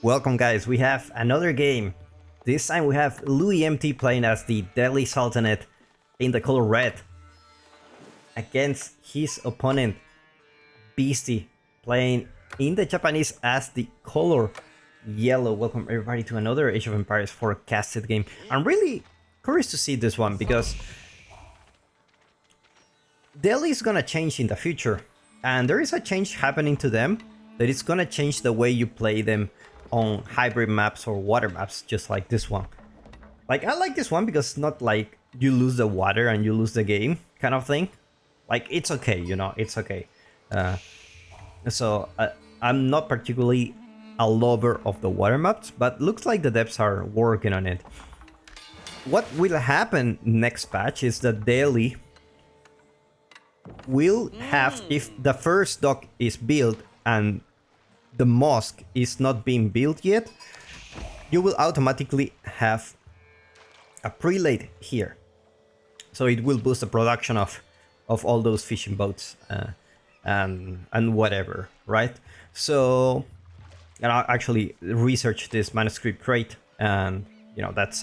Welcome guys, we have another game. This time we have LoueMT playing as the Delhi Sultanate in the color red against his opponent Beastie playing in the Japanese as the color yellow. Welcome everybody to another Age of Empires forecasted game. I'm really curious to see this one because Delhi is gonna change in the future, and there is a change happening to them that is gonna change the way you play them on hybrid maps or water maps, just like this one. Like, I like this one because it's not like you lose the water and you lose the game kind of thing. Like, it's okay, you know, it's okay. I'm not particularly a lover of the water maps, but looks like the devs are working on it. What will happen next patch is that Delhi will have, if the first dock is built and the mosque is not being built yet, you will automatically have a prelate here. So it will boost the production of all those fishing boats and whatever, right? So, and I actually researched this manuscript crate, and you know that's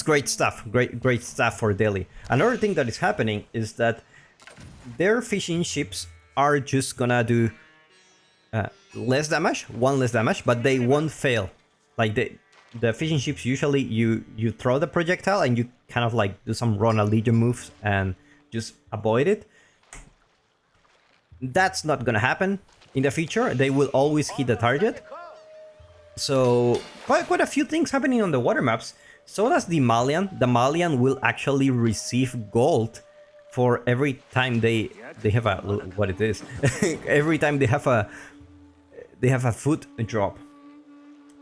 great stuff, great stuff for Delhi. Another thing that is happening is that their fishing ships are just gonna do less damage, one less damage, but they won't fail. Like the fishing ships, usually you throw the projectile and you kind of like do some Rona Legion moves and just avoid it. That's not gonna happen in the future. They will always hit the target. So quite a few things happening on the water maps. So does the Malian. The Malian will actually receive gold for every time they have a, what it is, every time they have a food drop.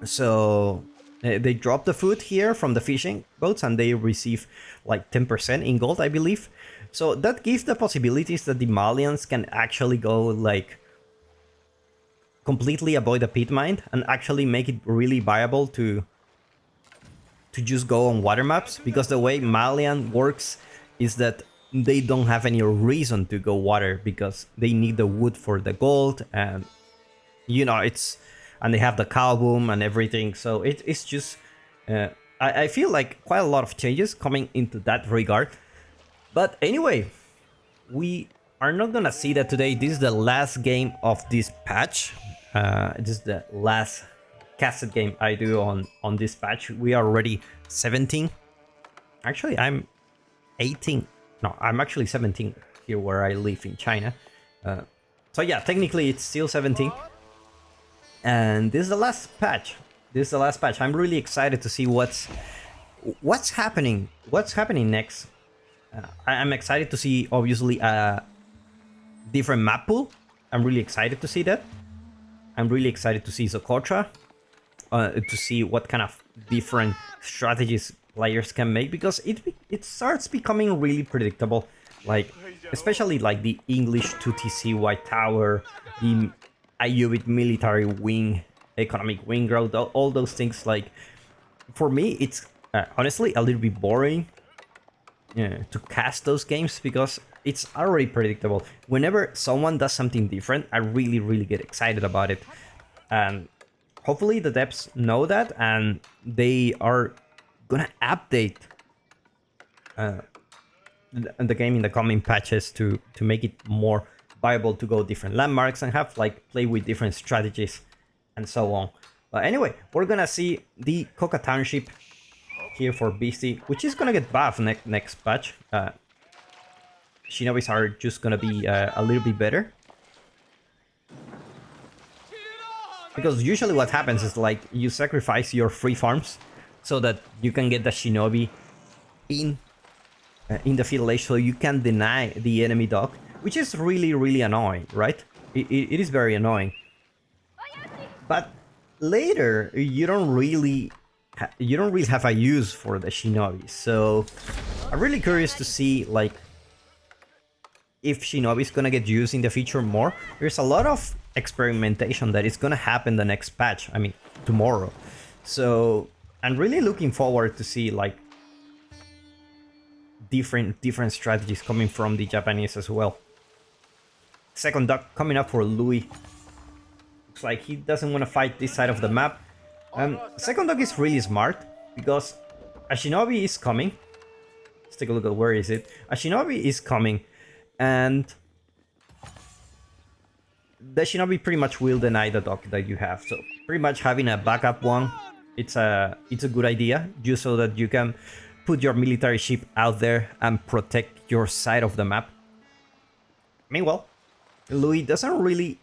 So they drop the food here from the fishing boats and they receive like 10% in gold, I believe. So that gives the possibilities that the Malians can actually go like completely avoid the pit mine and actually make it really viable to just go on water maps, because the way Malian works is that they don't have any reason to go water because they need the wood for the gold, and you know, and they have the cow boom and everything. So it's just I feel like quite a lot of changes coming into that regard. But anyway, we are not gonna see that today. This is the last game of this patch. This is the last casted game I do on this patch. We are already 17. Actually, I'm 18. No, I'm actually 17 here where I live in China. So yeah, technically it's still 17. And this is the last patch. This is the last patch. I'm really excited to see what's happening. What's happening next? I'm excited to see, obviously, a different map pool. I'm really excited to see that. I'm really excited to see Socotra. To see what kind of different strategies players can make, because it starts becoming really predictable. Like, especially like the English 2TC White Tower, the Ayubid military wing, economic wing growth, all those things. Like, for me, it's honestly a little bit boring to cast those games because it's already predictable. Whenever someone does something different, I really get excited about it, and hopefully the devs know that and they are gonna update the game in the coming patches to make it more viable to go different landmarks and have like play with different strategies and so on. But anyway, we're gonna see the Coca Township here for Beastie, which is gonna get buffed next patch. Shinobis are just gonna be a little bit better, because usually what happens is like you sacrifice your free farms so that you can get the Shinobi in the field age, so you can deny the enemy dock, which is really annoying, right? It is very annoying. But later you don't really have a use for the Shinobi. So I'm really curious to see like if Shinobi is gonna get used in the future more. There's a lot of experimentation that is gonna happen the next patch, I mean tomorrow. So I'm really looking forward to see like different strategies coming from the Japanese as well. Second duck coming up for Louis. Looks like he doesn't want to fight this side of the map. Second dog is really smart because a shinobi is coming. Let's take a look at where is it. A shinobi is coming, and the shinobi pretty much will deny the dog that you have. So pretty much having a backup one, it's a good idea, just so that you can put your military ship out there and protect your side of the map. Meanwhile, Louis doesn't really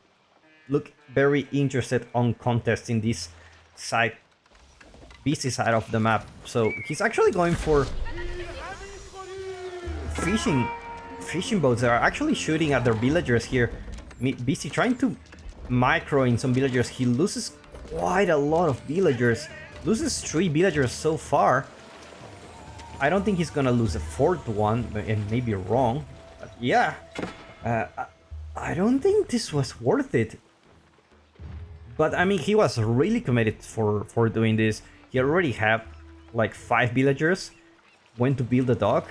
look very interested on contesting this side, BC side of the map. So he's actually going for fishing boats that are actually shooting at their villagers here. BC trying to micro in some villagers. He loses quite a lot of villagers. Loses 3 villagers so far. I don't think he's gonna lose a 4th one, and maybe wrong. But yeah, I don't think this was worth it. But I mean, he was really committed for doing this. He already had like 5 villagers. Went to build a dock.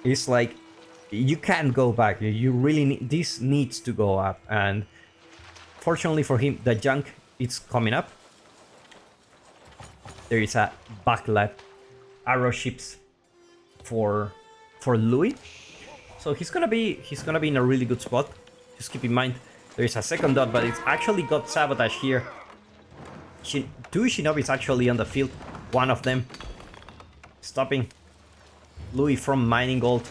It's like, you can't go back. You really need, this needs to go up. And fortunately for him, the junk is coming up. There is a backlap arrow ships for Louis. So he's gonna be in a really good spot. Just keep in mind there is a second dot, but it's actually got sabotage here. 2 shinobis actually on the field. One of them stopping Louis from mining gold.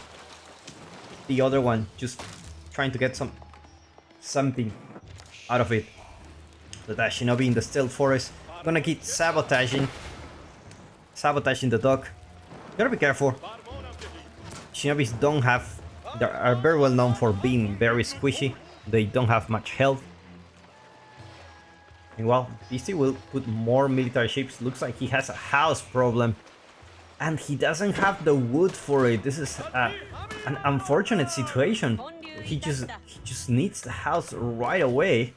The other one just trying to get something out of it. The shinobi in the stealth forest gonna keep sabotaging the dock. Gotta be careful. Shinobis are very well known for being very squishy. They don't have much health. Meanwhile, BC will put more military ships. Looks like he has a house problem. And he doesn't have the wood for it. This is an unfortunate situation. He just needs the house right away.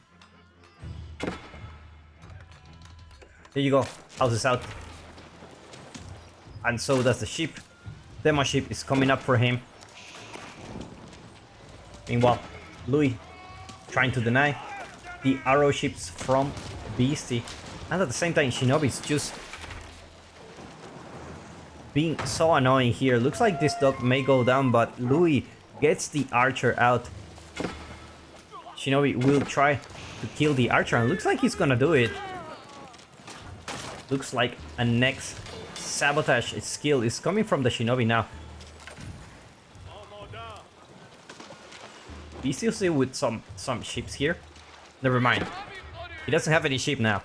There you go. House is out. And so does the ship. Demo ship is coming up for him. Meanwhile, Louis trying to deny the arrow ships from BC. And at the same time, Shinobi's just being so annoying here. Looks like this dog may go down, but Louis gets the archer out. Shinobi will try to kill the archer, and looks like he's gonna do it. Looks like a next sabotage skill is coming from the Shinobi now. BCOC with some ships here. Never mind. He doesn't have any ship now.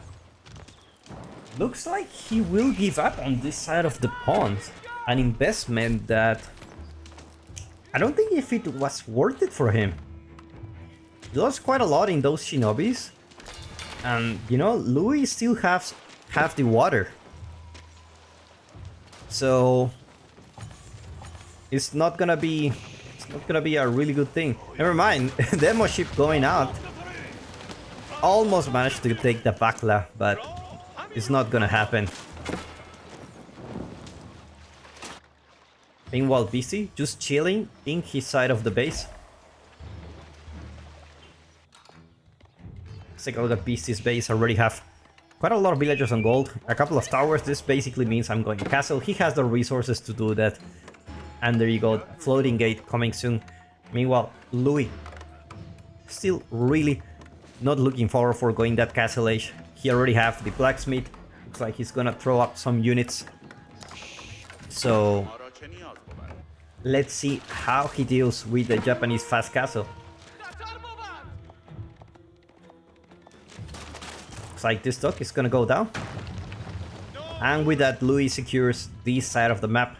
Looks like he will give up on this side of the pond. An investment that I don't think if it was worth it for him. He lost quite a lot in those shinobis. And you know, Louis still has half the water. So it's not gonna be a really good thing. Never mind. Demo ship going out. Almost managed to take the Bakla, but it's not gonna happen. Meanwhile, BC just chilling in his side of the base. Let's take a look at BC's base. Already have quite a lot of villagers on gold. A couple of towers. This basically means I'm going to castle. He has the resources to do that. And there you go. Floating gate coming soon. Meanwhile, Louis still really not looking forward for going that castle age. He already have the blacksmith. Looks like he's gonna throw up some units. So let's see how he deals with the Japanese fast castle. Looks like this dock is gonna go down. And with that, Louis secures this side of the map.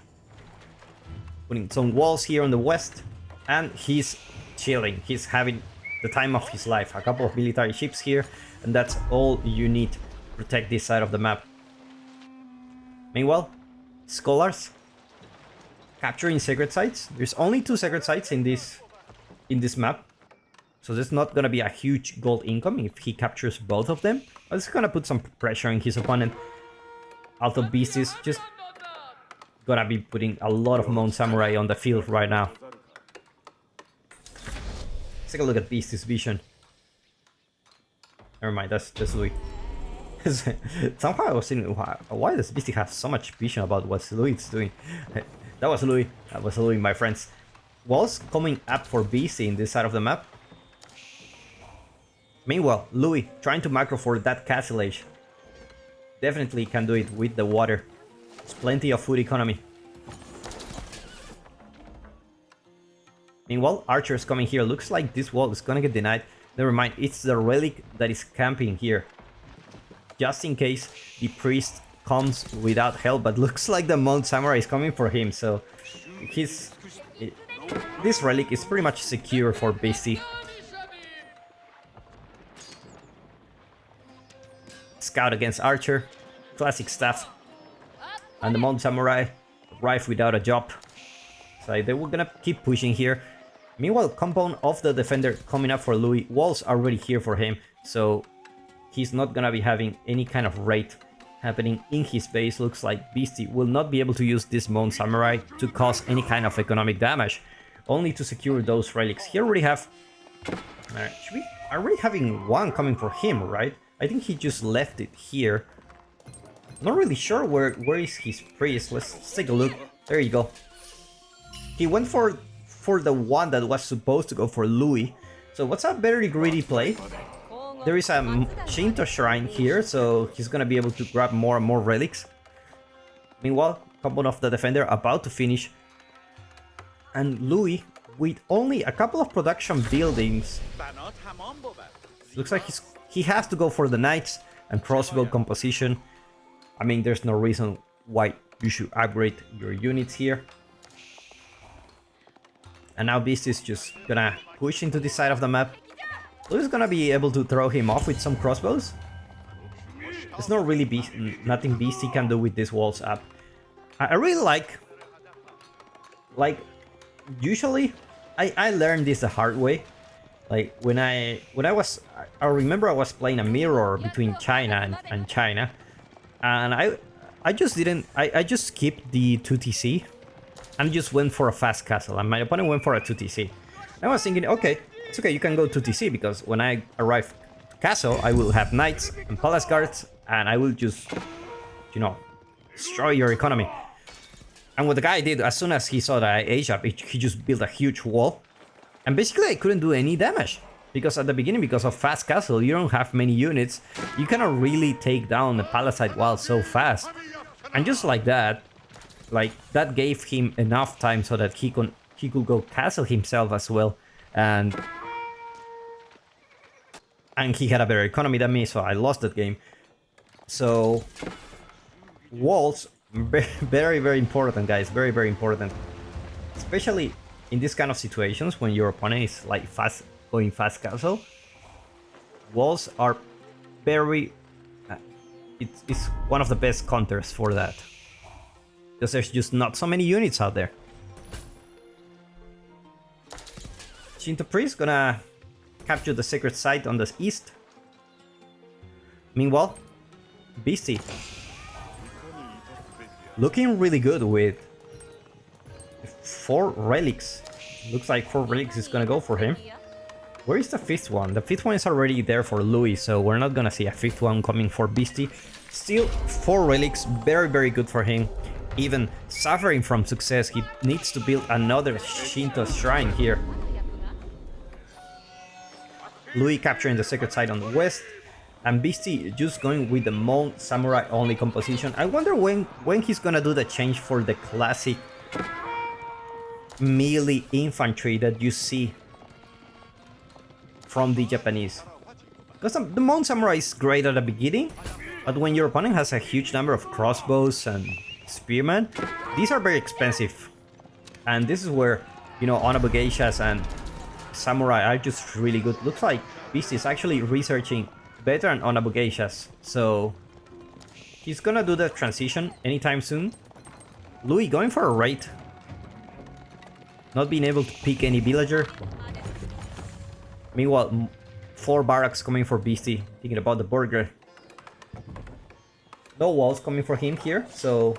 Putting some walls here on the west. And he's chilling. He's having the time of his life. A couple of military ships here. And that's all you need to protect this side of the map. Meanwhile, scholars capturing sacred sites. There's only 2 sacred sites in this map. So there's not gonna be a huge gold income if he captures both of them. But it's gonna put some pressure on his opponent. Although Beast is just gonna be putting a lot of Mount Samurai on the field right now. Let's take a look at Beast's vision. Never mind, that's Louis. Somehow I was thinking, why does Beastie have so much vision about what Louis is doing? That was Louis. That was Louis, my friends. Walls coming up for Beastie in this side of the map. Meanwhile, Louis trying to macro for that castle age. Definitely can do it with the water. There's plenty of food economy. Meanwhile, archers coming here. Looks like this wall is gonna get denied. Never mind, it's the relic that is camping here. Just in case the priest comes without help, but looks like the Mount Samurai is coming for him, so this relic is pretty much secure for Beastie. Scout against archer, classic stuff. And the Mount Samurai arrived without a job. So they were gonna keep pushing here. Meanwhile, compound of the defender coming up for Louis. Walls already here for him, so he's not gonna be having any kind of raid happening in his base. Looks like Beastie will not be able to use this Mount Samurai to cause any kind of economic damage, only to secure those relics. He already have... should we already having one coming for him, right? I think he just left it here. Not really sure where is his priest. Let's take a look. There you go. He went for the one that was supposed to go for Louis. So what's a very greedy play? There is a Shinto shrine here, so he's gonna be able to grab more and more relics. Meanwhile, compound of the defender about to finish. And Louis, with only a couple of production buildings, looks like he has to go for the knights and crossbow composition. I mean, there's no reason why you should upgrade your units here. And now Beast is just gonna push into this side of the map. Louis is gonna be able to throw him off with some crossbows. There's not really nothing Beastie can do with this walls up. I really like usually I learned this the hard way. Like when I remember I was playing a mirror between China and China, and I just didn't I just skipped the 2TC and just went for a fast castle, and my opponent went for a 2TC. I was thinking, okay, it's okay, you can go 2TC, because when I arrive to castle, I will have knights and palace guards, and I will just, you know, destroy your economy. And what the guy did, as soon as he saw that I age up, he just built a huge wall. And basically I couldn't do any damage. Because at the beginning, because of fast castle, you don't have many units. You cannot really take down the Palisade wall so fast. And just like that, that gave him enough time so that he could go castle himself as well. And he had a better economy than me, so I lost that game. So walls, very, very important, guys. Very, very important. Especially in this kind of situations when your opponent is like going fast castle. Walls are very... it's one of the best counters for that. Because there's just not so many units out there. Shinto Priest gonna capture the sacred site on the east. Meanwhile, Beastie looking really good with 4 relics. Looks like 4 relics is gonna go for him. Where is the 5th one? The 5th one is already there for Louis, so we're not gonna see a 5th one coming for Beastie. Still 4 relics, very, very good for him. Even suffering from success, he needs to build another Shinto shrine here. Louis capturing the sacred site on the west, and Beastie just going with the Mount Samurai only composition. I wonder when he's gonna do the change for the classic melee infantry that you see from the Japanese. Because the Mount Samurai is great at the beginning, but when your opponent has a huge number of crossbows and spearmen, these are very expensive. And this is where, you know, Honorable Geishas and Samurai are just really good. Looks like Beastie is actually researching better than Honorable Geishas, so he's gonna do the transition anytime soon. Louis going for a raid, not being able to pick any villager. Meanwhile, 4 barracks coming for Beastie, thinking about the burger. No walls coming for him here, so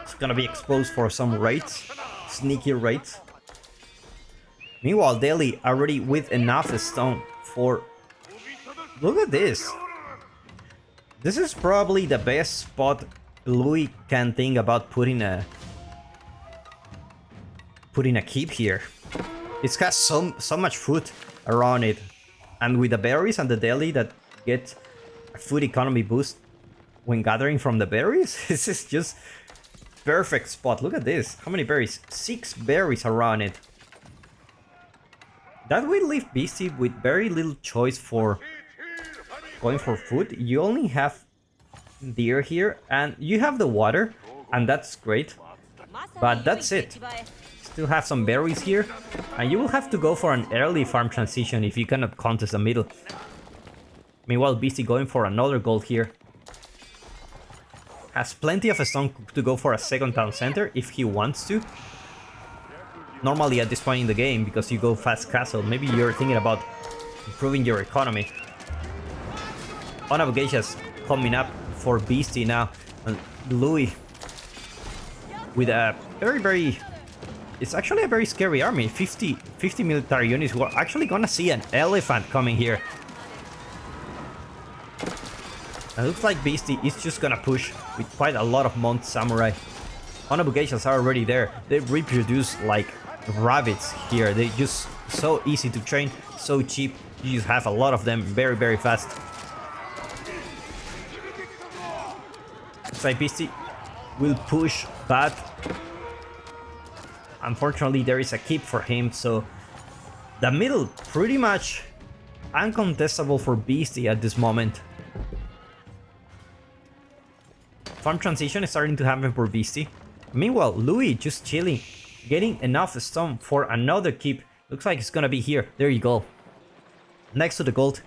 it's gonna be exposed for some raids, sneaky raids. Meanwhile, Delhi already with enough stone for Look at this. This is probably the best spot Louis can think about putting a keep here. It has so much food around it, and with the berries and the deli that get a food economy boost when gathering from the berries, this is just perfect spot. Look at this. How many berries? 6 berries around it. That will leave Beastie with very little choice for going for food. You only have deer here, and you have the water, and that's great. But that's it. Still have some berries here, and you will have to go for an early farm transition if you cannot contest the middle. Meanwhile, Beastie going for another gold here. Has plenty of a stone to go for a second town center if he wants to. Normally at this point in the game, because you go fast castle, maybe you're thinking about improving your economy. Onabugasia's coming up for Beastie now, and Louis with a very... It's actually a very scary army. 50 military units who are actually gonna see an elephant coming here. It looks like Beastie is just gonna push with quite a lot of Mount Samurai. Onabugasias are already there. They reproduce like rabbits here. They're just so easy to train, so cheap. You just have a lot of them very fast. Looks like Beastie will push, but unfortunately there is a keep for him, so the middle pretty much uncontestable for Beastie at this moment. Farm transition is starting to happen for Beastie. Meanwhile, Louis just chilling, getting enough stone for another keep. Looks like it's gonna be here. There you go. Next to the gold.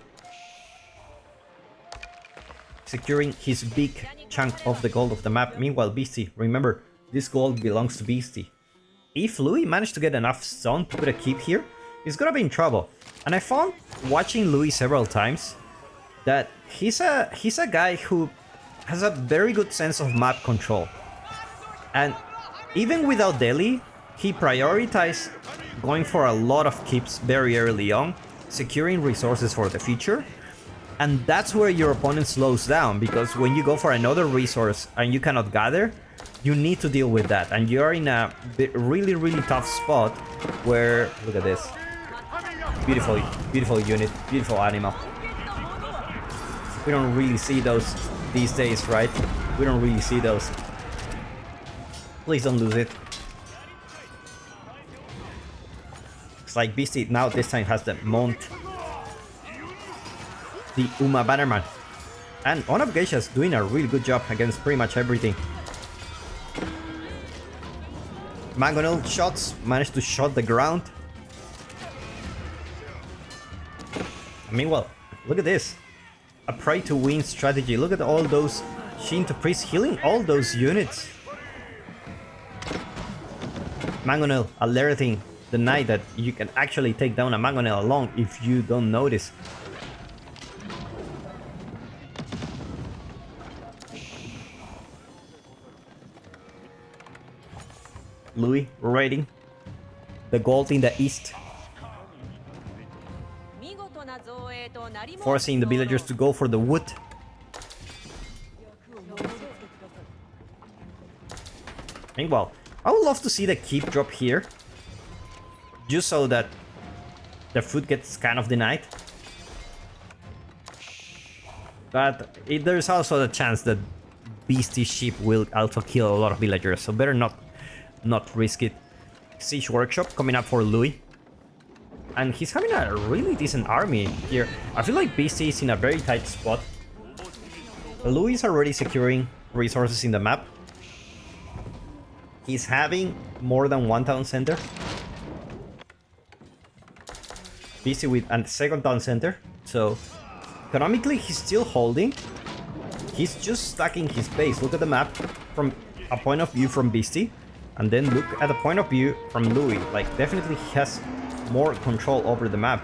Securing his big chunk of the gold of the map. Meanwhile, Beastie, remember, this gold belongs to Beastie. If Louis managed to get enough stone to put a keep here, he's gonna be in trouble. And I found, watching Louis several times, that he's a guy who has a very good sense of map control. And even without Delhi, he prioritized going for a lot of keeps very early on, securing resources for the future. And that's where your opponent slows down, because when you go for another resource and you cannot gather, you need to deal with that. And you're in a really tough spot where, look at this. Beautiful unit, beautiful animal. We don't really see those these days, right? We don't really see those. Please don't lose it. Looks like Beastie now this time has the Mount, the Uma Bannerman. And Onabugasia's doing a really good job against pretty much everything. Mangonel shots managed to shot the ground. Meanwhile, look at this. A pray to win strategy. Look at all those Shinto priests healing all those units. Mangonel alerting the knight that you can actually take down a Mangonel alone if you don't notice. Louis raiding the gold in the east, forcing the villagers to go for the wood. Meanwhile, I would love to see the keep drop here, just so that the food gets kind of denied. But there's also the chance that Beastie sheep will also kill a lot of villagers, so better not risk it. Siege Workshop coming up for Louis. And he's having a really decent army here. I feel like Beastie is in a very tight spot. Louis is already securing resources in the map. He's having more than one town center. Beastie with a second town center. So economically he's still holding. He's just stacking his base. Look at the map from a point of view from Beastie. And then look at the point of view from Louis. Like, definitely he has more control over the map.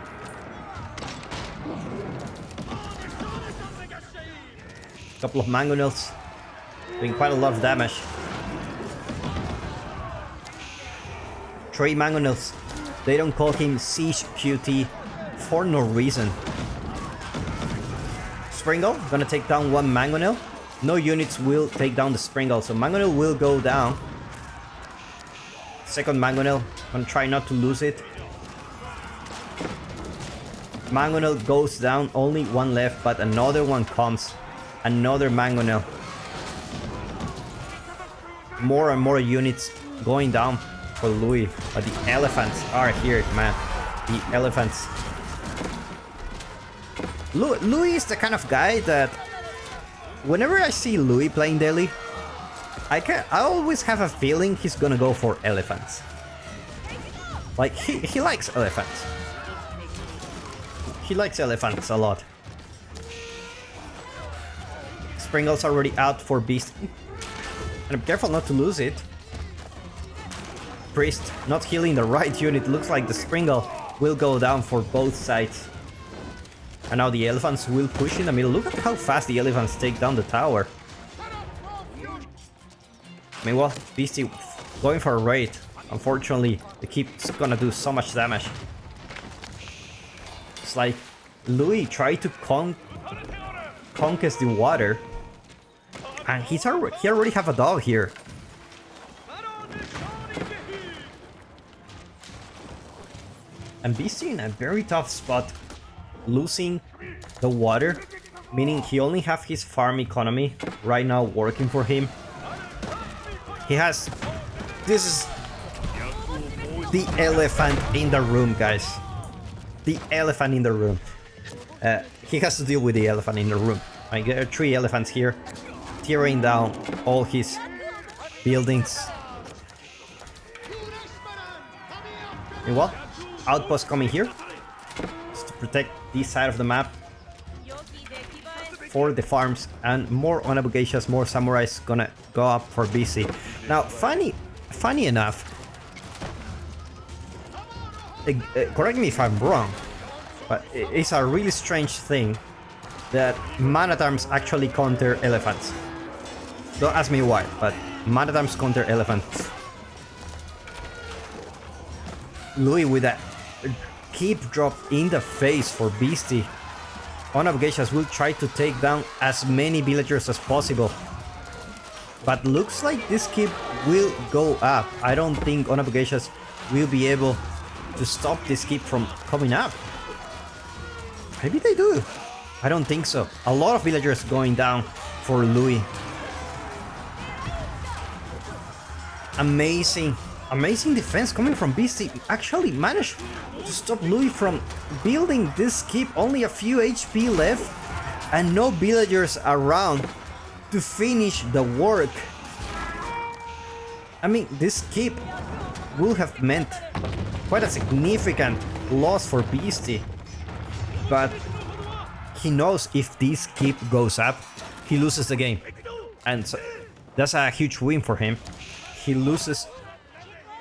Couple of Mangonels doing quite a lot of damage. 3 Mangonels. They don't call him Siege QT for no reason. Springle gonna take down one Mangonel. No units will take down the Springle, so Mangonel will go down. Second Mangonel, gonna try not to lose it. Mangonel goes down, only one left, but another one comes. Another Mangonel. More and more units going down for Louis, but the elephants are here, man. The elephants. Louis is the kind of guy that whenever I see Louis playing daily, I always have a feeling he's gonna go for elephants. Like he likes elephants. He likes elephants a lot. Springle's already out for Beast. And I'm careful not to lose it. Priest not healing the right unit. Looks like the Springle will go down for both sides. And now the elephants will push in the middle. Look at how fast the elephants take down the tower. Meanwhile, Beastie going for a raid. Unfortunately, the keep's gonna do so much damage. It's like Louis tried to conquest the water. And he already have a dog here. And Beastie in a very tough spot. Losing the water, meaning he only have his farm economy right now working for him. He has... This is the elephant in the room, guys. The elephant in the room. He has to deal with the elephant in the room. Like, there are 3 elephants here, tearing down all his buildings. Meanwhile, outpost coming here just to protect this side of the map for the farms, and more Onabugashas, more samurais gonna go up for BC. Now, funny enough, correct me if I'm wrong, but it's a really strange thing that man-at-arms actually counter elephants. Don't ask me why, but man-at-arms counter elephants. Louis with that keep drop in the face for Beastie. Onabugashas will try to take down as many villagers as possible. But looks like this keep will go up. I don't think Onabugashas will be able to stop this keep from coming up. Maybe they do. I don't think so. A lot of villagers going down for Louis. Amazing defense coming from Beastie. Actually managed to stop Louis from building this keep. Only a few HP left and no villagers around to finish the work. I mean, this keep will have meant quite a significant loss for Beastie, but he knows if this keep goes up, he loses the game, and so that's a huge win for him. He loses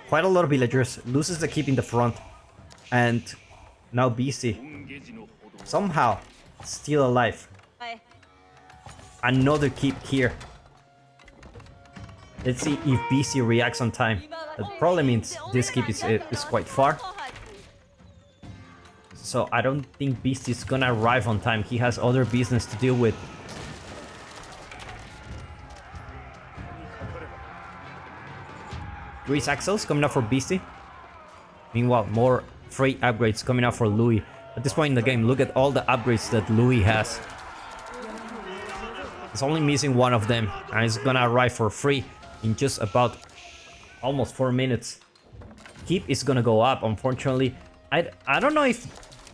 quite a lot of villagers, loses the keep in the front, and now Beastie somehow still alive. Another keep here. Let's see if Beastie reacts on time. The problem means this keep is quite far, so I don't think Beastie is gonna arrive on time. He has other business to deal with. Grease Axles coming up for Beastie. Meanwhile, more free upgrades coming up for Louis. At this point in the game, look at all the upgrades that Louis has. It's only missing one of them, and it's gonna arrive for free in just about almost 4 minutes. Keep is gonna go up, unfortunately. I don't know if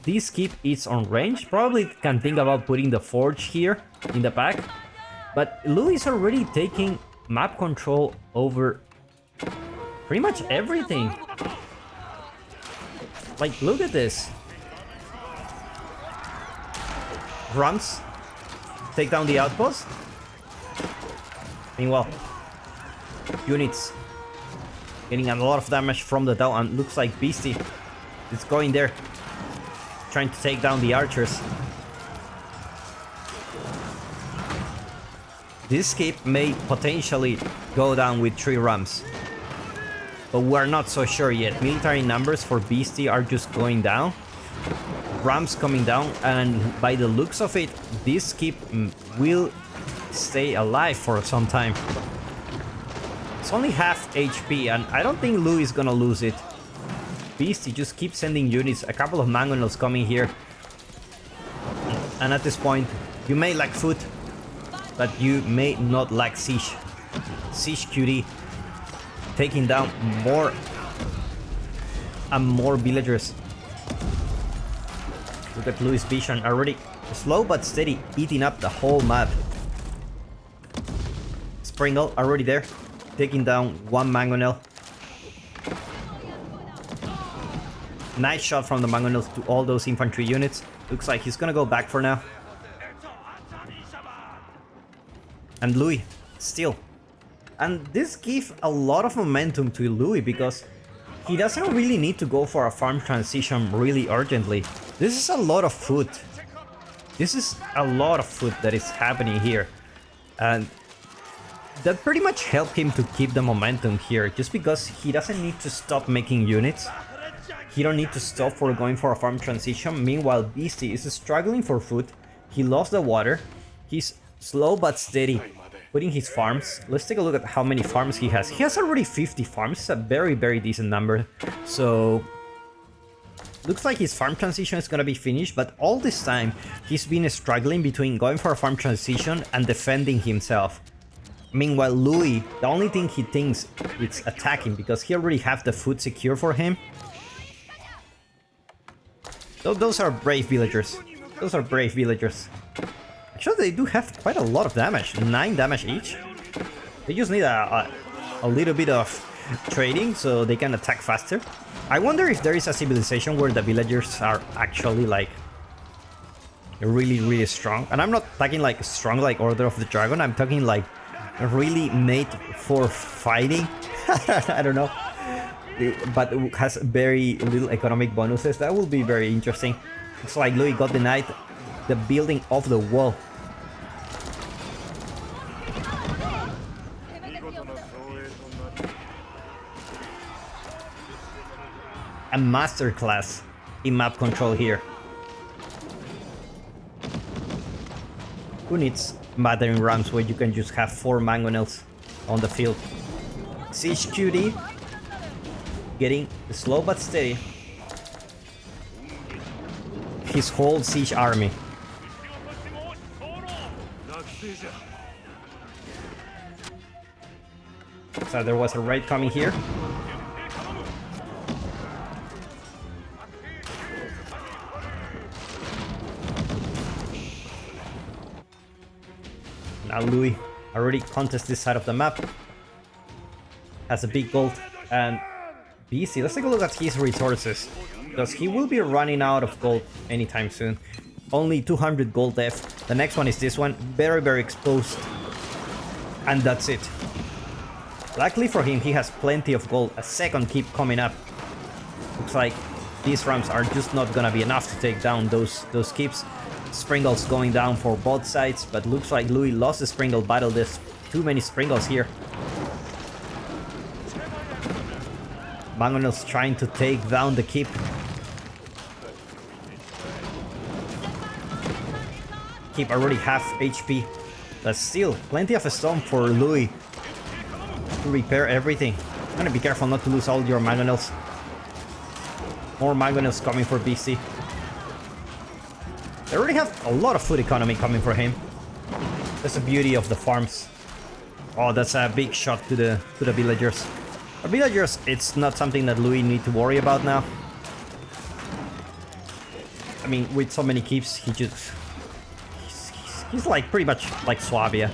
this keep is on range. Probably can think about putting the forge here in the back. But Louis is already taking map control over pretty much everything. Like, look at this. Drums take down the outpost. Meanwhile, units getting a lot of damage from the down, and looks like Beastie is going there, trying to take down the archers. This keep may potentially go down with 3 rams, but we're not so sure yet. Military numbers for Beastie are just going down. rams coming down, and by the looks of it, this keep will stay alive for some time. It's only half HP, and I don't think Louis is gonna lose it. Beastie just keeps sending units, a couple of mangonels coming here. And at this point, you may lack food, but you may not lack siege. Siege QD taking down more and more villagers. Look at Louis' vision, already slow but steady, eating up the whole map. Springle already there, taking down one mangonel. Nice shot from the mangonels to all those infantry units. Looks like he's gonna go back for now. And Louis, still. And this gives a lot of momentum to Louis because he doesn't really need to go for a farm transition really urgently. This is a lot of food. This is a lot of food that is happening here. And that pretty much helped him to keep the momentum here, just because he doesn't need to stop making units. He don't need to stop for going for a farm transition. Meanwhile, Beastie is struggling for food. He lost the water. He's slow but steady, putting his farms. Let's take a look at how many farms he has. He has already 50 farms. It's a very, very decent number. So looks like his farm transition is gonna be finished, but all this time he's been struggling between going for a farm transition and defending himself. Meanwhile, Louis, the only thing he thinks is attacking, because he already have the food secure for him. So those are brave villagers. Those are brave villagers. Actually, they do have quite a lot of damage. 9 damage each. They just need a little bit of trading so they can attack faster. I wonder if there is a civilization where the villagers are actually like really, really strong. And I'm not talking like strong like Order of the Dragon. I'm talking like really made for fighting. I don't know. But has very little economic bonuses. That will be very interesting. It's like Louis got denied the building of the wall. A masterclass in map control here. Who needs battering rams where you can just have 4 mangonels on the field? Siege QD getting slow but steady his whole siege army. So there was a raid coming here. Now Louis already contests this side of the map. Has a big gold. And BC, let's take a look at his resources, because he will be running out of gold anytime soon. Only 200 gold left. The next one is this one, very, very exposed. And that's it. Luckily for him, he has plenty of gold. A second keep coming up. Looks like these rams are just not gonna be enough to take down those keeps. Springles going down for both sides, but looks like Louis lost the Springle battle. There's too many Springles here. Mangonel's trying to take down the keep. Keep already half HP, but still plenty of stone for Louis to repair everything. I'm gonna be careful not to lose all your mangonels. More mangonels coming for BC. They already have a lot of food economy coming for him. That's the beauty of the farms. Oh, that's a big shot to the villagers. The villagers, it's not something that Louis need to worry about now. I mean, with so many keeps, he's like pretty much like Swabia.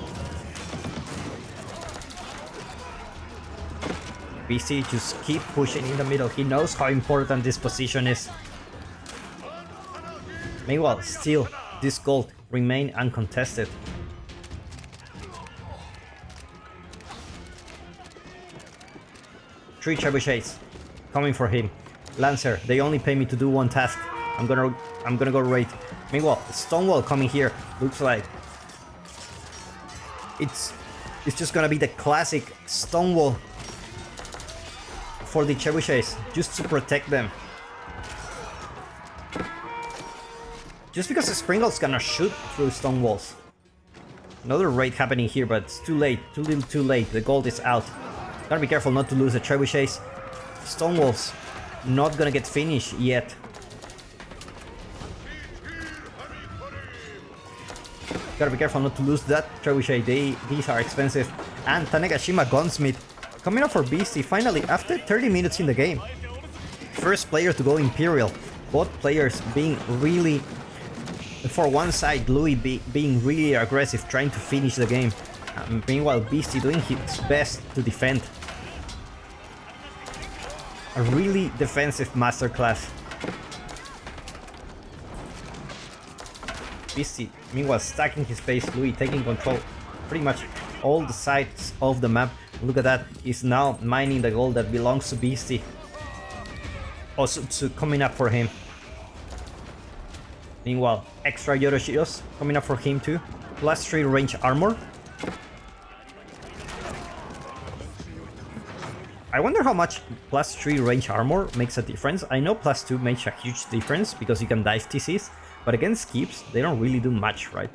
BC just keep pushing in the middle. He knows how important this position is. Meanwhile, still, this gold remain uncontested. Three trebuchets coming for him. Lancer, they only pay me to do one task. I'm gonna go raid. Meanwhile, Stonewall coming here. Looks like it's just gonna be the classic Stonewall for the trebuchets, just to protect them. Just because the Springle's gonna shoot through stone walls. Another raid happening here, but it's too late. Too little too late. The gold is out. Gotta be careful not to lose the trebuchets. Stone walls not gonna get finished yet. Gotta be careful not to lose that trebuchet. These are expensive. And Tanegashima Gunsmith coming up for Beastie finally after 30 minutes in the game. First player to go Imperial. Both players being really, for one side, being really aggressive, trying to finish the game. Meanwhile, Beastie doing his best to defend. A really defensive masterclass. Beastie, meanwhile, stacking his base. Louis taking control pretty much all the sides of the map. Look at that. He's now mining the gold that belongs to Beastie. Also coming up for him. Meanwhile, extra Yoroshios coming up for him too. +3 range armor. I wonder how much +3 range armor makes a difference. I know +2 makes a huge difference because you can dive TCs, but against keeps, they don't really do much, right?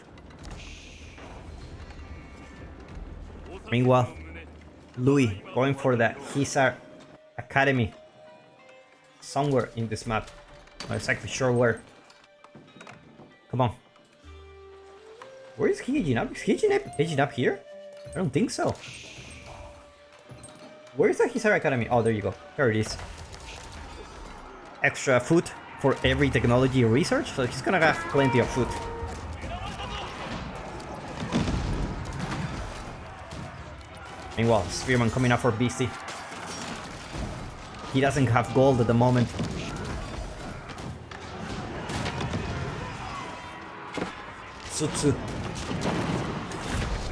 Meanwhile, Louis going for the Hisar Academy. Somewhere in this map. Not exactly sure where. Come on. Where is he aging up? Is he aging up here? I don't think so. Where is the Hisar Academy? Oh, there you go. There it is. Extra food for every technology research, so he's gonna have plenty of food. Meanwhile, Spearman coming up for Beastie. He doesn't have gold at the moment. Sutsu.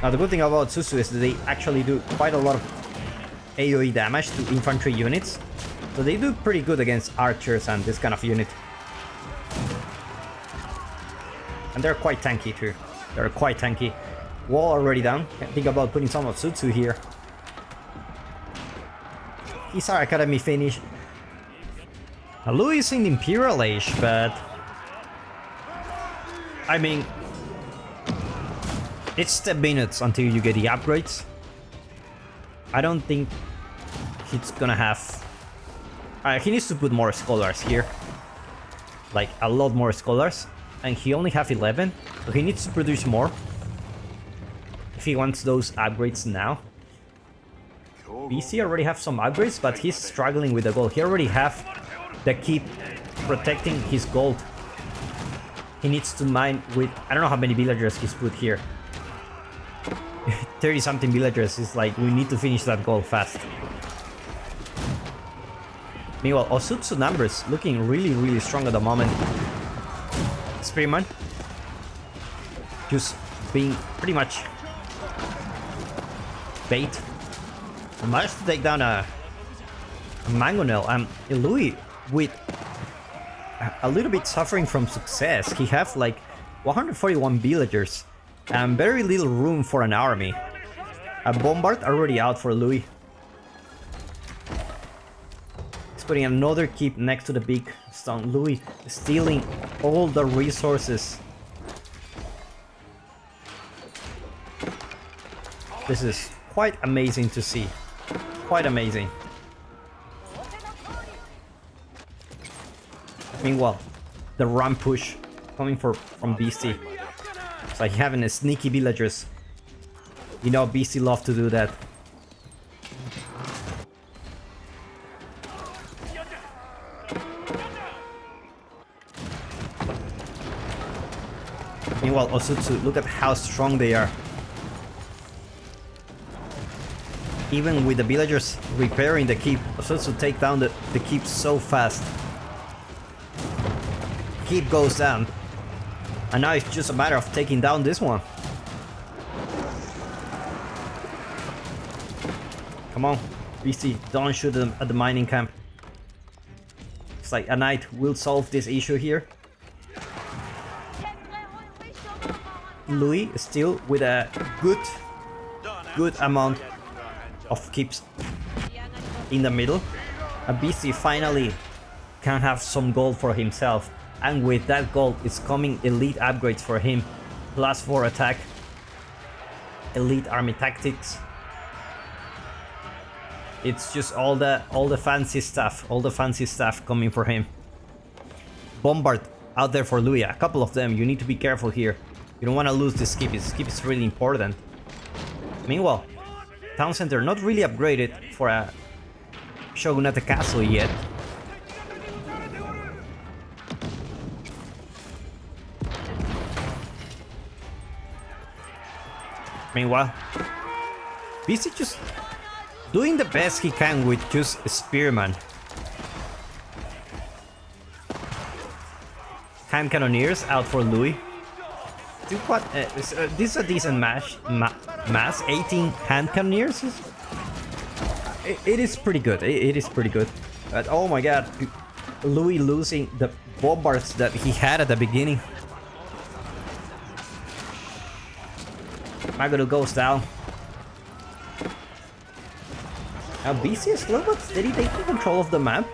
Now the good thing about Sutsu is that they actually do quite a lot of AoE damage to infantry units. So they do pretty good against archers and this kind of unit. And they're quite tanky too. They're quite tanky. Wall already down. Can't think about putting some of Sutsu here. Hisar Academy finish. Now Louis is in Imperial age, but I mean, it's 10 minutes until you get the upgrades. I don't think he's gonna have... he needs to put more scholars here. Like, a lot more scholars. And he only have 11, so he needs to produce more. If he wants those upgrades now. BC already have some upgrades, but he's struggling with the gold. He already have the keep protecting his gold. He needs to mine with... I don't know how many villagers he's put here. 30 something villagers is like, we need to finish that goal fast. Meanwhile, Osutsu numbers looking really strong at the moment. Spearman just being pretty much bait. I managed to take down a Mangonel, and Louis with a little bit suffering from success. He have like 141 villagers and very little room for an army. A bombard already out for Louis. He's putting another keep next to the big stone. Louis stealing all the resources. This is quite amazing to see. Quite amazing. Meanwhile, the run push coming from BC. It's like having a sneaky villagers. You know, BC love to do that. Meanwhile, Osutsu, look at how strong they are. Even with the villagers repairing the keep, Osutsu take down the keep so fast. Keep goes down. And now it's just a matter of taking down this one. Come on, BC, don't shoot them at the mining camp. It's like a knight will solve this issue here. Louis still with a good amount of keeps in the middle. And BC finally can have some gold for himself. And with that gold, it's coming elite upgrades for him. +4 attack. Elite army tactics. It's just all the fancy stuff. All the fancy stuff coming for him. Bombard out there for Louis. A couple of them. You need to be careful here. You don't want to lose this skip. This skip is really important. Meanwhile, town center not really upgraded for a Shogunate castle yet. Meanwhile, BC just doing the best he can with just Spearman. Hand Cannoneers out for Louis. What? This is a decent mass. 18 Hand Cannoneers. It is pretty good. It is pretty good. But oh my god, Louis losing the bombards that he had at the beginning. Maguro goes down. Now BC is slow but steady taking control of the map.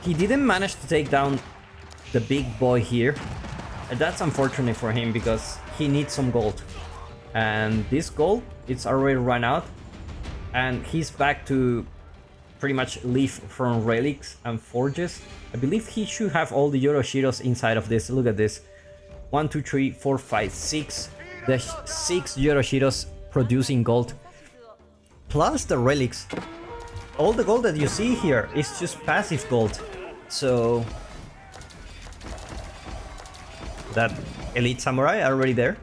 He didn't manage to take down the big boy here. And that's unfortunate for him because he needs some gold. And this gold, it's already run out. And he's back to pretty much live from relics and forges. I believe he should have all the Yoroshiros inside of this. Look at this. 1, 2, 3, 4, 5, 6. The 6 Yoroshiros producing gold. Plus the relics. All the gold that you see here is just passive gold. So that elite samurai already there.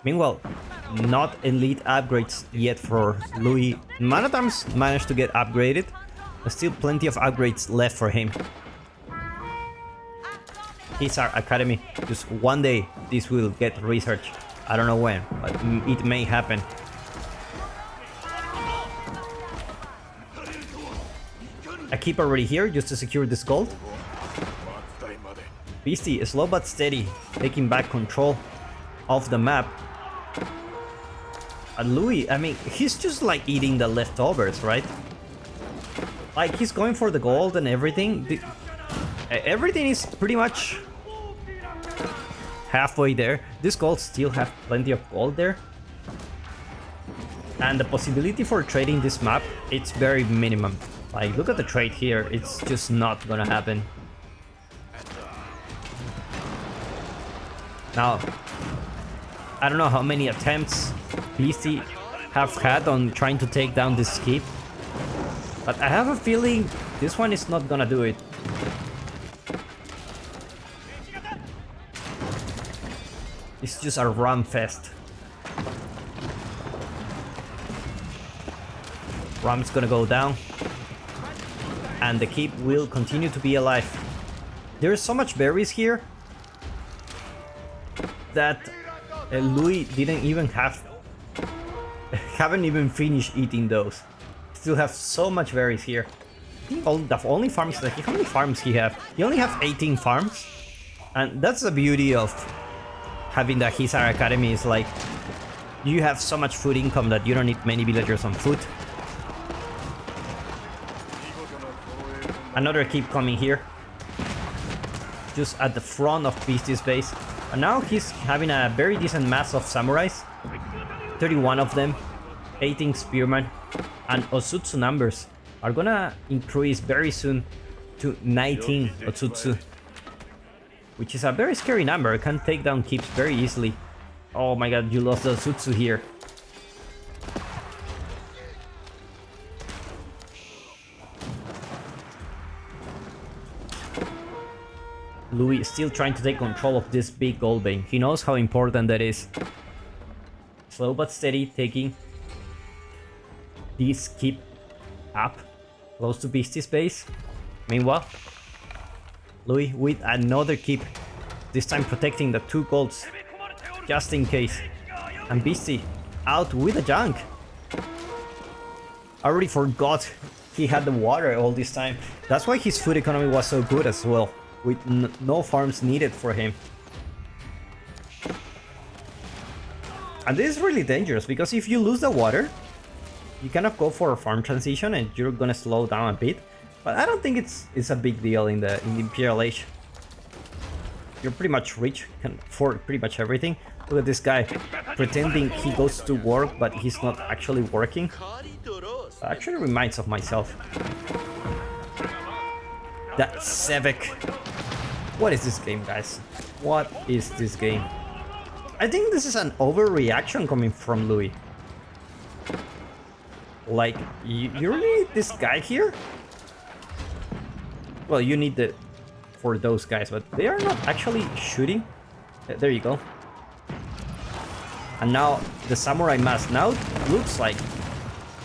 Meanwhile, not elite upgrades yet for Louis. Man at Arms managed to get upgraded. There's still plenty of upgrades left for him. His academy. Just one day this will get researched. I don't know when, but it may happen. I keep already here just to secure this gold. Beastie, slow but steady, taking back control of the map. And Louis, I mean, he's just like eating the leftovers, right? Like, he's going for the gold and everything. Everything is pretty much halfway there. This gold still have plenty of gold there. And the possibility for trading this map, it's very minimum. Like, look at the trade here. It's just not gonna happen. Now, I don't know how many attempts BC have had on trying to take down this skip, but I have a feeling this one is not gonna do it. It's just a run fest. Ram's gonna go down, and the keep will continue to be alive. There's so much berries here that Louis didn't even haven't even finished eating those. Still have so much berries here. I think the only farms that how many farms he have? He only have 18 farms, and that's the beauty of having the Hisar Academy. Is like you have so much food income that you don't need many villagers on food. Another keep coming here, just at the front of Beastie's base. And now he's having a very decent mass of samurais. 31 of them, 18 spearmen, and Otsutsu numbers are gonna increase very soon to 19 Otsutsu, which is a very scary number. Can take down keeps very easily. Oh my god, you lost the Otsutsu here. Louis is still trying to take control of this big gold vein. He knows how important that is. Slow but steady, taking this keep up close to Beastie's base. Meanwhile, Louis with another keep, this time protecting the 2 golds just in case. And Beastie out with a junk. I already forgot he had the water all this time. That's why his food economy was so good as well, with no farms needed for him. And this is really dangerous, because if you lose the water, You kind of go for a farm transition and you're gonna slow down a bit, but I don't think it's a big deal in the Imperial Age. You're pretty much rich, can afford pretty much everything. Look at this guy pretending he goes to work, but he's not actually working. That actually reminds of myself. That Sevek. What is this game, guys? What is this game? I think this is an overreaction coming from Louis. Like, you really need this guy here? Well, you need the for those guys, but they are not actually shooting. There you go. And now the samurai mask. Now it looks like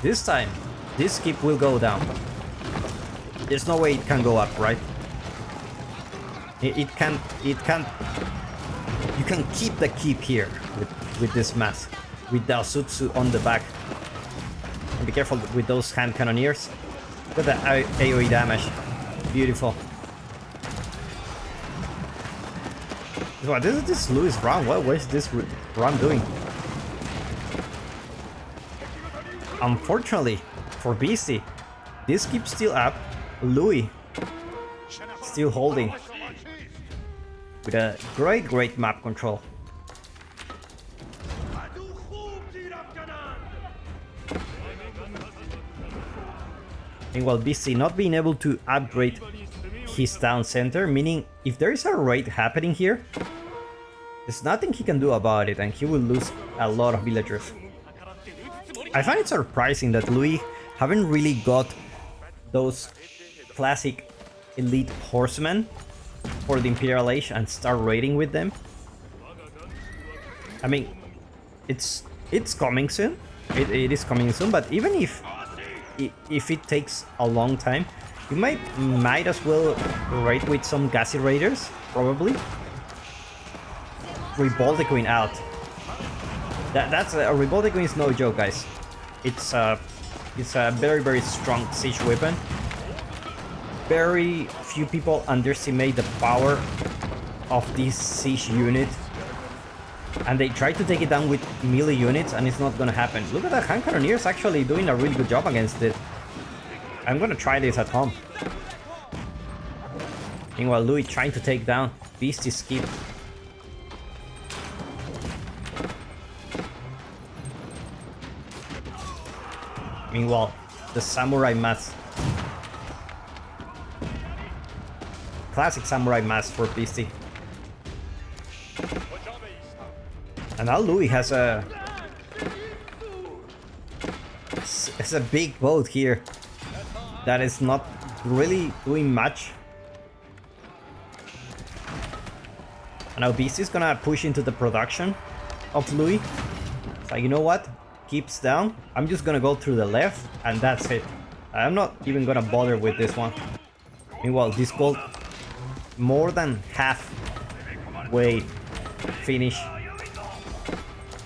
this time this keep will go down. There's no way it can go up, right? It can't. You can keep the keep here with this mask, with the Osutsu on the back. And be careful with those hand cannoneers. Look at the AoE damage. Beautiful. What is this Louis run? What is this run doing? Unfortunately for BC, this keeps still up. Louis still holding with a great map control. Meanwhile, BC not being able to upgrade his town center, meaning if there is a raid happening here, there's nothing he can do about it and he will lose a lot of villagers. I find it surprising that Louis haven't really got those classic elite horsemen for the Imperial Age and start raiding with them. I mean, it's coming soon. It is coming soon, but even if it takes a long time, you might as well raid with some gassy raiders, probably. Revolt the Queen out. That's a Revolt the Queen is no joke, guys. It's a very strong siege weapon. Very few people underestimate the power of this siege unit, and they try to take it down with melee units, and it's not gonna happen. Look at the hand cannoneers actually doing a really good job against it. I'm gonna try this at home. Meanwhile, Louis trying to take down Beastie's skip. Meanwhile, the samurai mask. Classic samurai mask for Beastie. And now Louis has a big boat here that is not really doing much. And now Beastie is gonna push into the production of Louis. So you know what? Keeps down. I'm just gonna go through the left and that's it. I'm not even gonna bother with this one. Meanwhile, this gold more than halfway finish.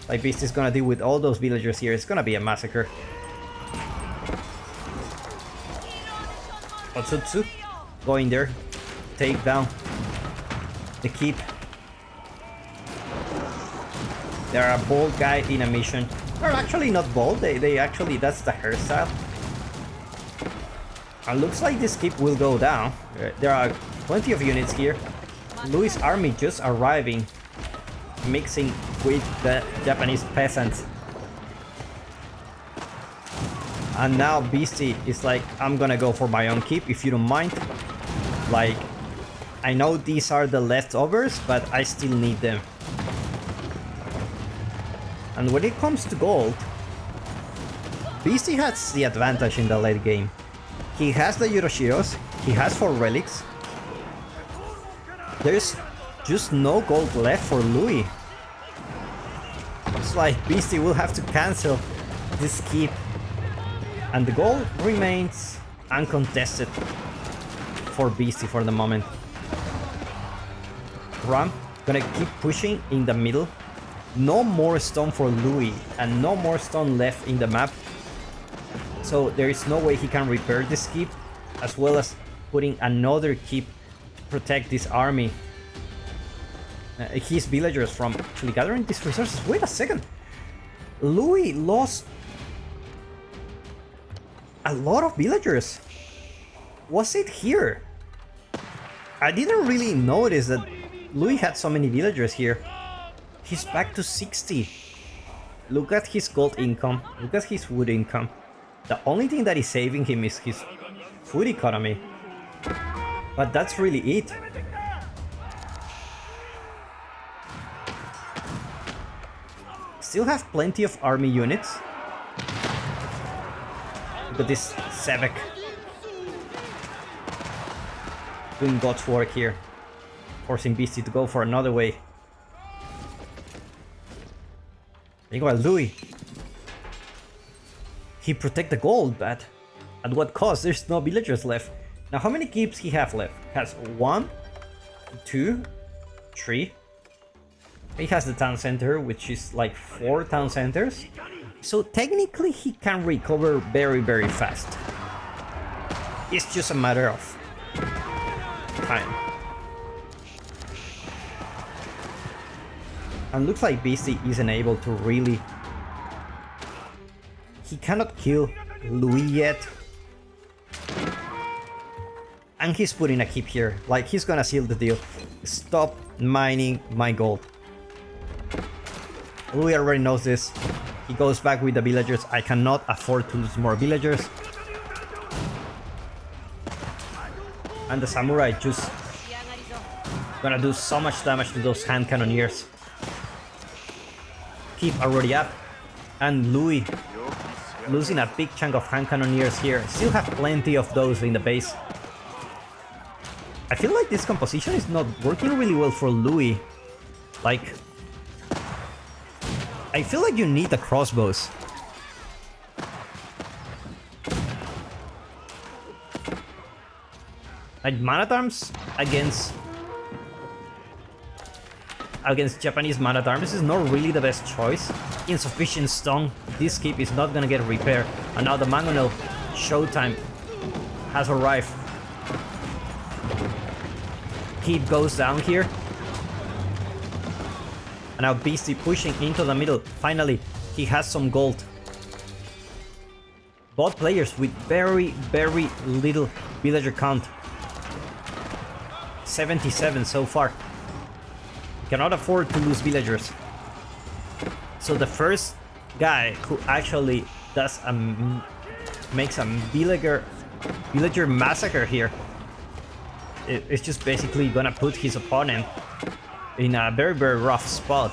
Like Beast is gonna deal with all those villagers here. It's gonna be a massacre. Otsutsu going there, take down the keep. They're a bold guy in a mission. They're actually not bold. They actually, that's the hairstyle. And looks like this keep will go down. There are plenty of units here. Louis' army just arriving, mixing with the Japanese peasants. And now Beastie is like, I'm gonna go for my own keep if you don't mind. Like, I know these are the leftovers, but I still need them. And when it comes to gold, Beastie has the advantage in the late game. He has the Yoroshiros, he has 4 relics. There's just no gold left for Louis. It's like Beastie will have to cancel this keep. And the gold remains uncontested for Beastie for the moment. Ram gonna keep pushing in the middle. No more stone for Louis and no more stone left in the map. So there is no way he can repair this keep, as well as putting another keep to protect this army. His villagers from actually gathering these resources. Wait a second. Louis lost a lot of villagers. Was it here? I didn't really notice that Louis had so many villagers here. He's back to 60. Look at his gold income. Look at his wood income. The only thing that is saving him is his food economy. But that's really it. Still have plenty of army units. Look at this Sevek doing God's work here, forcing Beastie to go for another way. Meanwhile, Louis, he protect the gold, but at what cost? There's no villagers left. Now, how many keeps he have left? Has 1, 2, 3. He has the town center, which is like 4 town centers. So technically he can recover very, very fast. It's just a matter of time. And looks like Beastie isn't able to really... He cannot kill Louis yet. And he's putting a keep here, like he's gonna seal the deal. Stop mining my gold. Louis already knows this. He goes back with the villagers. I cannot afford to lose more villagers. And the samurai just gonna do so much damage to those hand cannoneers. Keep already up. And Louis losing a big chunk of hand cannoneers here. Still have plenty of those in the base. I feel like this composition is not working really well for Louis. Like, I feel like you need the crossbows. Like man-at-arms against Japanese man-at-arms is not really the best choice. Insufficient stone. This keep is not gonna get repaired. And now the Mangonel showtime has arrived. Keep goes down here. And now Beastie pushing into the middle. Finally, he has some gold. Both players with very, very little villager count. 77 so far. Cannot afford to lose villagers. So the first guy who actually does makes a villager massacre here, it's just basically gonna put his opponent in a very, very rough spot.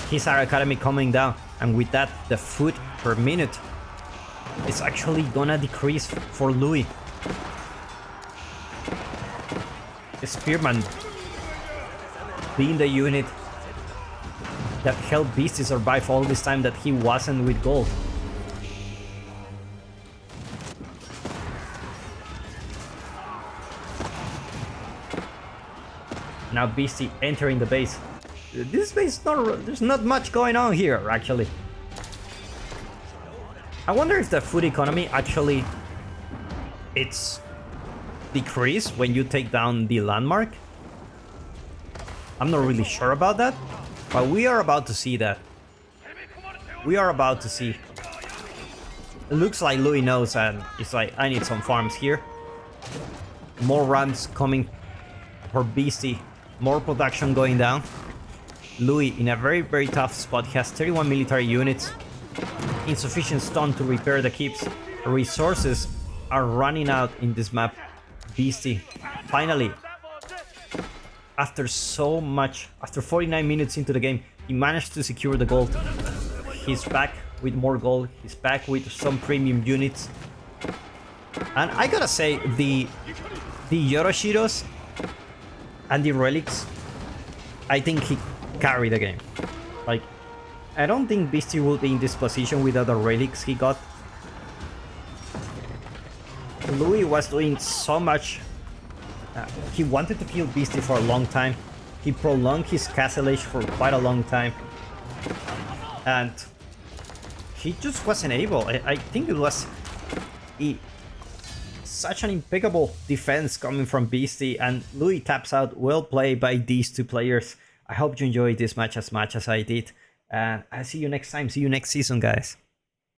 His academy coming down, and with that the food per minute is actually gonna decrease for Louis. Spearman being the unit that helped Beastie survive all this time that he wasn't with gold. Now Beastie entering the base. This base, there's not much going on here, actually. I wonder if the food economy actually it's decreased when you take down the landmark. I'm not really sure about that, but we are about to see that. We are about to see. It looks like Louis knows, and it's like, I need some farms here. More rams coming for Beastie. More production going down. Louis in a very, very tough spot. He has 31 military units. Insufficient stone to repair the keeps. Resources are running out in this map. Beastie, finally, after 49 minutes into the game, he managed to secure the gold. He's back with more gold. He's back with some premium units. And I gotta say, the Yoroshiros and the relics, I think he carried the game. Like, I don't think Beastie will be in this position without the relics he got. Louis was doing so much. He wanted to kill Beastie for a long time. He prolonged his castle age for quite a long time. And he just wasn't able. I think it was such an impeccable defense coming from Beastie, and Louis taps out. Well played by these two players. I hope you enjoyed this match as much as I did. And I'll see you next time. See you next season, guys.